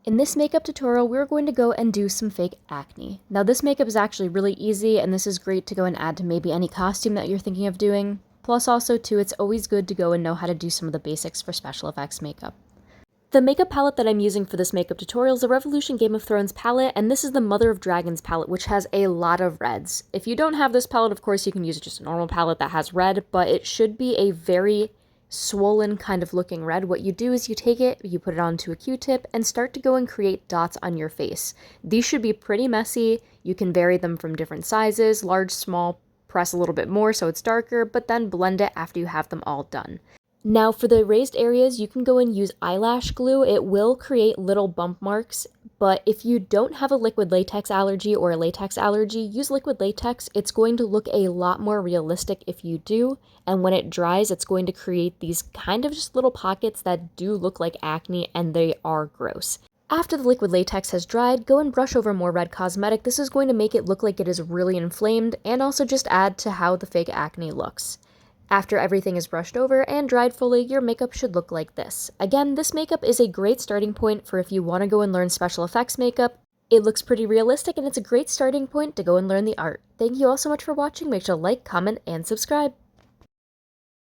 In this makeup tutorial, we're going to go and do some fake acne. Now this makeup is actually really easy, and this is great to go and add to maybe any costume that you're thinking of doing. Plus also too, it's always good to go and know how to do some of the basics for special effects makeup. The makeup palette that I'm using for this makeup tutorial is a Revolution Game of Thrones palette, and this is the Mother of Dragons palette, which has a lot of reds. If you don't have this palette, of course, you can use just a normal palette that has red, but it should be a very swollen kind of looking red. What you do is you take it, you put it onto a Q-tip, and start to go and create dots on your face. These should be pretty messy. You can vary them from different sizes, large, small, press a little bit more so it's darker, but then blend it after you have them all done. Now for the raised areas, you can go and use eyelash glue. It will create little bump marks, but if you don't have a liquid latex allergy or a latex allergy, use liquid latex. It's going to look a lot more realistic if you do, and when it dries, it's going to create these kind of just little pockets that do look like acne, and they are gross. After the liquid latex has dried, go and brush over more red cosmetic. This is going to make it look like it is really inflamed, and also just add to how the fake acne looks. After everything is brushed over and dried fully, your makeup should look like this. Again, this makeup is a great starting point for if you want to go and learn special effects makeup. It looks pretty realistic, and it's a great starting point to go and learn the art. Thank you all so much for watching. Make sure to like, comment, and subscribe.